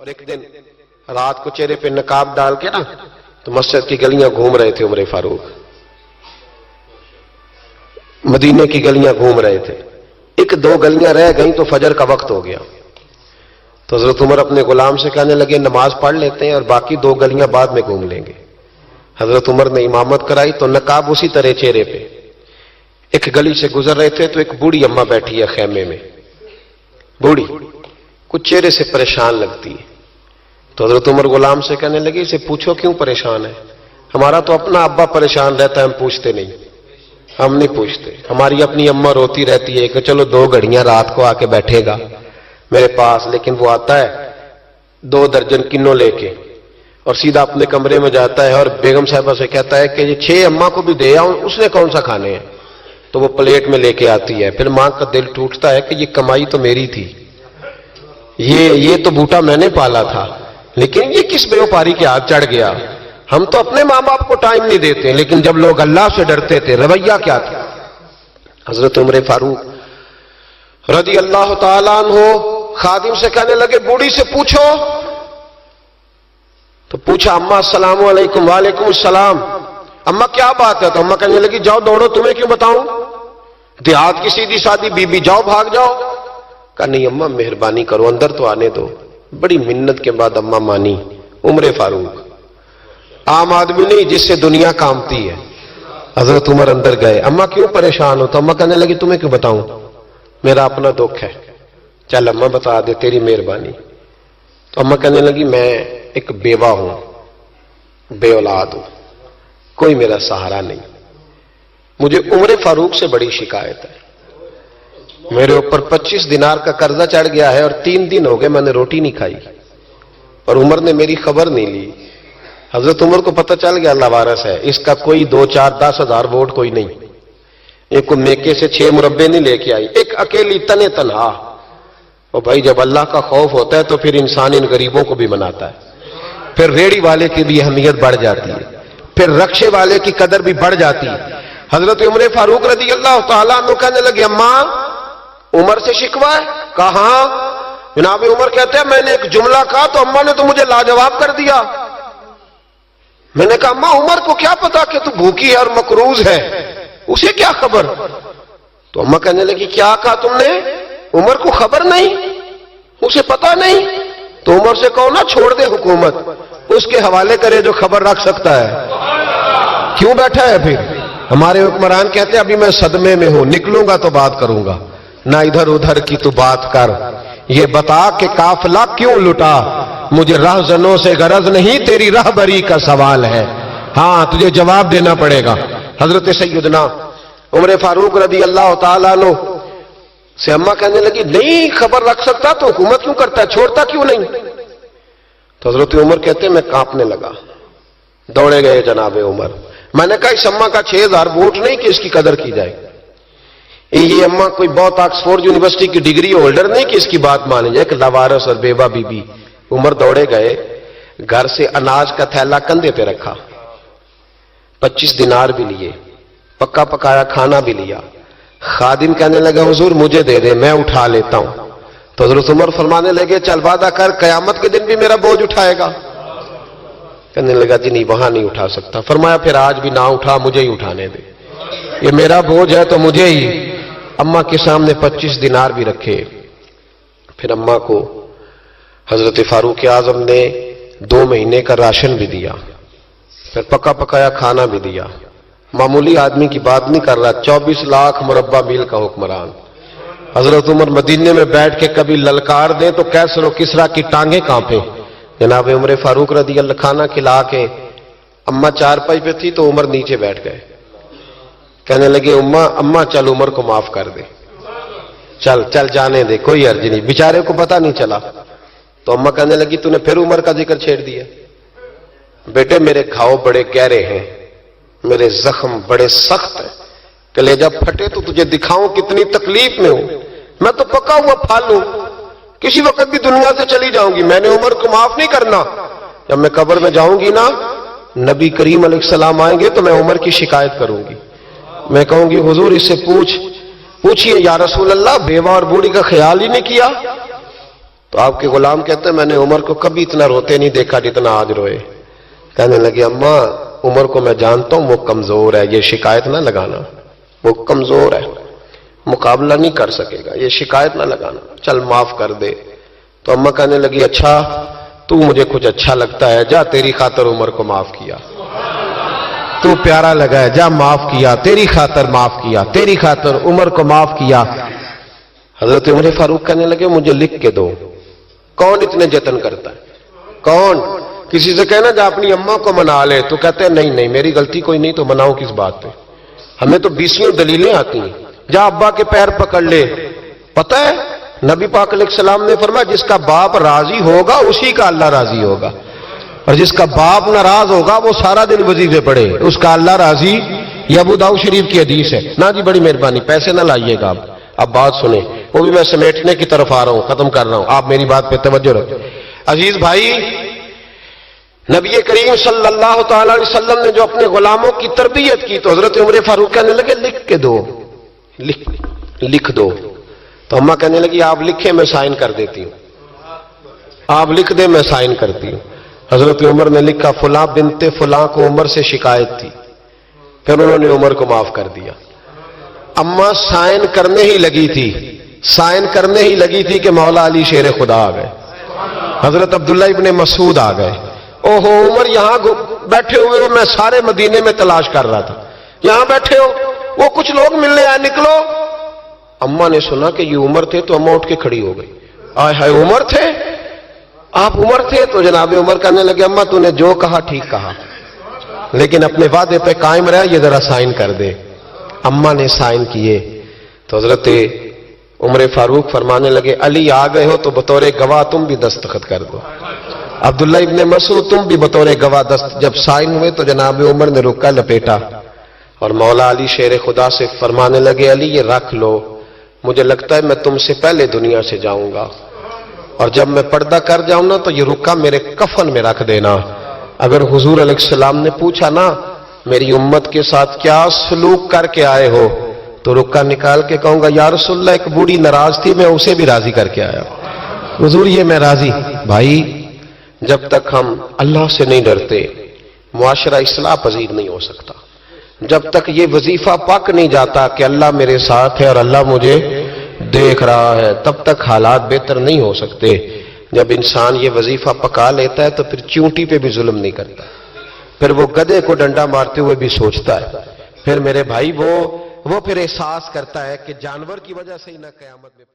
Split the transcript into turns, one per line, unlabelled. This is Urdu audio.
اور ایک دن رات کو چہرے پہ نقاب ڈال کے نا تو مسجد کی گلیاں گھوم رہے تھے عمر فاروق، مدینے کی گلیاں گھوم رہے تھے. ایک دو گلیاں رہ گئیں تو فجر کا وقت ہو گیا. تو حضرت عمر اپنے غلام سے کہنے لگے نماز پڑھ لیتے ہیں اور باقی دو گلیاں بعد میں گھوم لیں گے. حضرت عمر نے امامت کرائی تو نقاب اسی طرح چہرے پہ. ایک گلی سے گزر رہے تھے تو ایک بوڑھی اماں بیٹھی ہے خیمے میں، بوڑھی کچھ چہرے سے پریشان لگتی ہے. تو حضرت عمر غلام سے کہنے لگے اسے پوچھو کیوں پریشان ہے؟ ہمارا تو اپنا ابا پریشان رہتا ہے، ہم پوچھتے نہیں، ہم نہیں پوچھتے. ہماری اپنی اماں روتی رہتی ہے کہ چلو 2 گھڑیاں رات کو آ کے بیٹھے گا میرے پاس، لیکن وہ آتا ہے 2 درجن کنوں لے کے اور سیدھا اپنے کمرے میں جاتا ہے اور بیگم صاحبہ سے کہتا ہے کہ یہ 6 اماں کو بھی دے آؤں، اس نے کون سا کھانے ہیں؟ تو وہ پلیٹ میں لے کے آتی ہے. پھر ماں کا دل ٹوٹتا ہے کہ یہ کمائی تو میری تھی، یہ تو بوٹا میں نے پالا تھا، لیکن یہ کس بیوپاری کے ہاتھ چڑھ گیا. ہم تو اپنے ماں باپ کو ٹائم نہیں دیتے، لیکن جب لوگ اللہ سے ڈرتے تھے رویہ کیا تھا. حضرت عمر فاروق رضی اللہ تعالیٰ عنہ خادم سے کہنے لگے بوڑھی سے پوچھو. تو پوچھا اماں السلام علیکم. وعلیکم السلام. اماں کیا بات ہے؟ تو اماں کہنے لگی جاؤ دوڑو، تمہیں کیوں بتاؤں، دیہات کی سیدھی سادی بی بی، جاؤ بھاگ جاؤ. کہا نہیں اماں مہربانی کرو اندر تو آنے دو. بڑی منت کے بعد اماں مانی. عمر فاروق عام آدمی نہیں جس سے دنیا کامتی ہے. حضرت عمر اندر گئے. اماں کیوں پریشان ہو؟ تو اماں کہنے لگی تمہیں کیوں بتاؤں، میرا اپنا دکھ ہے. چل اماں بتا دے، تیری مہربانی. تو اماں کہنے لگی میں ایک بیوہ ہوں، بے اولاد ہوں، کوئی میرا سہارا نہیں. مجھے عمر فاروق سے بڑی شکایت ہے، میرے اوپر 25 دینار کا قرضہ چڑھ گیا ہے اور 3 دن ہو گئے میں نے روٹی نہیں کھائی، اور عمر نے میری خبر نہیں لی. حضرت عمر کو پتہ چل گیا اللہ وارث ہے، اس کا کوئی 2 4 10 ہزار ووٹ کوئی نہیں. ایک کو میکے سے 6 مربے نہیں لے کے آئی، ایک اکیلی تنے تنہا. اور بھائی جب اللہ کا خوف ہوتا ہے تو پھر انسان ان غریبوں کو بھی مناتا ہے. پھر ریڑی والے کی بھی اہمیت بڑھ جاتی ہے، پھر رکشے والے کی قدر بھی بڑھ جاتی ہے. حضرت عمر فاروق رضی اللہ تعالیٰ عنہ کہنے لگے اماں عمر سے شکوہ ہے؟ کہاں؟ جناب عمر کہتے ہیں میں نے ایک جملہ کہا تو اماں نے تو مجھے لاجواب کر دیا. میں نے کہا اماں عمر کو کیا پتا کہ تو بھوکی ہے اور مقروض ہے، اسے کیا خبر؟ تو اماں کہنے لگی کیا کہا تم نے؟ عمر کو خبر نہیں، اسے پتا نہیں؟ تو عمر سے کہو نا چھوڑ دے حکومت، اس کے حوالے کرے جو خبر رکھ سکتا ہے. کیوں بیٹھا ہے پھر؟ ہمارے حکمران کہتے ہیں ابھی میں صدمے میں ہوں، نکلوں گا تو بات کروں گا، نہ ادھر ادھر کی تو بات کر. یہ بتا کہ قافلہ کیوں لٹا، مجھے رہزنوں سے غرض نہیں، تیری رہبری کا سوال ہے. ہاں تجھے جواب دینا پڑے گا. حضرت سیدنا عمر فاروق رضی اللہ تعالیٰ عنہ سے اماں کہنے لگی نہیں خبر رکھ سکتا تو حکومت کیوں کرتا ہے، چھوڑتا کیوں نہیں؟ تو حضرت عمر کہتے ہیں میں کانپنے لگا. دوڑے گئے جناب عمر. میں نے کہا اس اماں کا 6000 ووٹ نہیں کہ اس کی قدر کی جائے. یہ اماں کوئی بہت آکسفورڈ یونیورسٹی کی ڈگری ہولڈر نہیں کہ اس کی بات مانی جائے. کہ لاوارث اور بیوہ بی بی. عمر دوڑے گئے، گھر سے اناج کا تھیلا کندھے پہ رکھا، 25 دینار بھی لیے، پکا پکایا کھانا بھی لیا. خادم کہنے لگا حضور مجھے دے دے میں اٹھا لیتا ہوں. تو حضرت عمر فرمانے لگے چل وعدہ کر قیامت کے دن بھی میرا بوجھ اٹھائے گا. کہنے لگا جی نہیں وہاں نہیں اٹھا سکتا. فرمایا پھر آج بھی نہ اٹھا، مجھے ہی اٹھانے دے، یہ میرا بوجھ ہے تو مجھے ہی. اماں کے سامنے 25 دینار بھی رکھے. پھر اماں کو حضرت فاروق اعظم نے 2 مہینے کا راشن بھی دیا، پھر پکا پکایا کھانا بھی دیا. معمولی آدمی کی بات نہیں کر رہا، 24 لاکھ مربع میل کا حکمران. حضرت عمر مدینے میں بیٹھ کے کبھی للکار دیں تو کیسر و کسرا کی ٹانگیں کانپیں. جناب عمر فاروق رضی اللہ کھانا کھلا کے اماں چارپائی پہ تھی تو عمر نیچے بیٹھ گئے. کہنے لگے اماں چل عمر کو معاف کر دے، چل چل جانے دے، کوئی عرض نہیں، بیچارے کو پتہ نہیں چلا. تو اماں کہنے لگی تو نے پھر عمر کا ذکر چھیڑ دیا. بیٹے میرے گھاؤ بڑے گہرے ہیں، میرے زخم بڑے سخت ہیں، کلیجہ پھٹے تو تجھے دکھاؤں کتنی تکلیف میں ہوں. میں تو پکا ہوا پھل ہوں، کسی وقت بھی دنیا سے چلی جاؤں گی. میں نے عمر کو معاف نہیں کرنا. جب میں قبر میں جاؤں گی نا، نبی کریم علیہ السلام آئیں گے تو میں عمر کی شکایت کروں گی. میں کہوں گی حضور اس سے پوچھئے یا رسول اللہ بیوہ اور بوڑھی کا خیال ہی نہیں کیا. تو آپ کے غلام کہتے ہیں میں نے عمر کو کبھی اتنا روتے نہیں دیکھا جتنا آج روئے. کہنے لگے اماں عمر کو میں جانتا ہوں وہ کمزور ہے، یہ شکایت نہ لگانا، وہ کمزور ہے، مقابلہ نہیں کر سکے گا، یہ شکایت نہ لگانا، چل معاف کر دے. تو اماں کہنے لگی اچھا تو مجھے کچھ اچھا لگتا ہے، جا تیری خاطر عمر کو معاف کیا، تو پیارا لگا ہے، جا معاف کیا، تیری خاطر معاف کیا، تیری خاطر عمر کو معاف کیا. حضرت عمر فاروق کہنے لگے مجھے لکھ کے دو. کون اتنے جتن کرتا ہے؟ کون؟ کسی سے کہنا جا اپنی اماں کو منا لے، تو کہتے ہیں نہیں نہیں میری غلطی کوئی نہیں، تو مناؤ کس بات پہ؟ ہمیں تو 20 دلیلیں آتی ہیں. جا ابا کے پیر پکڑ لے. پتہ ہے نبی پاک علیہ السلام نے فرمایا جس کا باپ راضی ہوگا اسی کا اللہ راضی ہوگا، اور جس کا باپ ناراض ہوگا وہ سارا دن وظیفے پڑھے اس کا اللہ راضی. یہ ابو داؤد شریف کی حدیث ہے. نا جی بڑی مہربانی، پیسے نہ لائیے گا. اب بات سنیں، وہ بھی میں سمیٹنے کی طرف آ رہا ہوں، ختم کر رہا ہوں، آپ میری بات پہ توجہ رکھیں. عزیز بھائی، نبی کریم صلی اللہ تعالی علیہ وسلم نے جو اپنے غلاموں کی تربیت کی تو حضرت عمر فاروق کہنے لگے لکھ کے دو، لکھ دو. تو اماں کہنے لگی آپ لکھیں میں سائن کر دیتی ہوں، آپ لکھ دیں میں سائن کرتی ہوں. حضرت عمر نے لکھا فلاں بنت فلاں کو عمر سے شکایت تھی، پھر انہوں نے عمر کو معاف کر دیا. اماں سائن کرنے ہی لگی تھی، سائن کرنے ہی لگی تھی کہ مولا علی شیر خدا آ گئے، حضرت عبداللہ ابن مسعود آ گئے. اوہو عمر یہاں بیٹھے ہوئے ہو، میں سارے مدینے میں تلاش کر رہا تھا، یہاں بیٹھے ہو، وہ کچھ لوگ ملنے آئے، نکلو. اماں نے سنا کہ یہ عمر تھے تو اماں اٹھ کے کھڑی ہو گئی. آئے ہائے عمر تھے، آپ عمر تھے؟ تو جناب عمر کہنے لگے اماں تو نے جو کہا ٹھیک کہا، لیکن اپنے وعدے پہ قائم رہا، یہ ذرا سائن کر دے. اماں نے سائن کیے تو حضرت عمر فاروق فرمانے لگے علی آ گئے ہو تو بطور گواہ تم بھی دستخط کر دو. عبداللہ ابن مسعود تم بھی بطور گواہ جب سائن ہوئے تو جناب عمر نے رکا لپیٹا اور مولا علی شیر خدا سے فرمانے لگے علی یہ رکھ لو، مجھے لگتا ہے میں تم سے پہلے دنیا سے جاؤں گا، اور جب میں پردہ کر جاؤں نا تو یہ رکا میرے کفن میں رکھ دینا. اگر حضور علیہ السلام نے پوچھا نا میری امت کے ساتھ کیا سلوک کر کے آئے ہو، تو رکا نکال کے کہوں گا یا رسول اللہ ایک بوڑھی ناراض تھی میں اسے بھی راضی کر کے آیا، حضور یہ میں راضی. بھائی جب تک ہم اللہ سے نہیں ڈرتے معاشرہ اصلاح پذیر نہیں ہو سکتا. جب تک یہ وظیفہ پک نہیں جاتا کہ اللہ میرے ساتھ ہے اور اللہ مجھے دیکھ رہا ہے، تب تک حالات بہتر نہیں ہو سکتے. جب انسان یہ وظیفہ پکا لیتا ہے تو پھر چونٹی پہ بھی ظلم نہیں کرتا، پھر وہ گدھے کو ڈنڈا مارتے ہوئے بھی سوچتا ہے، پھر میرے بھائی وہ پھر احساس کرتا ہے کہ جانور کی وجہ سے ہی نہ قیامت میں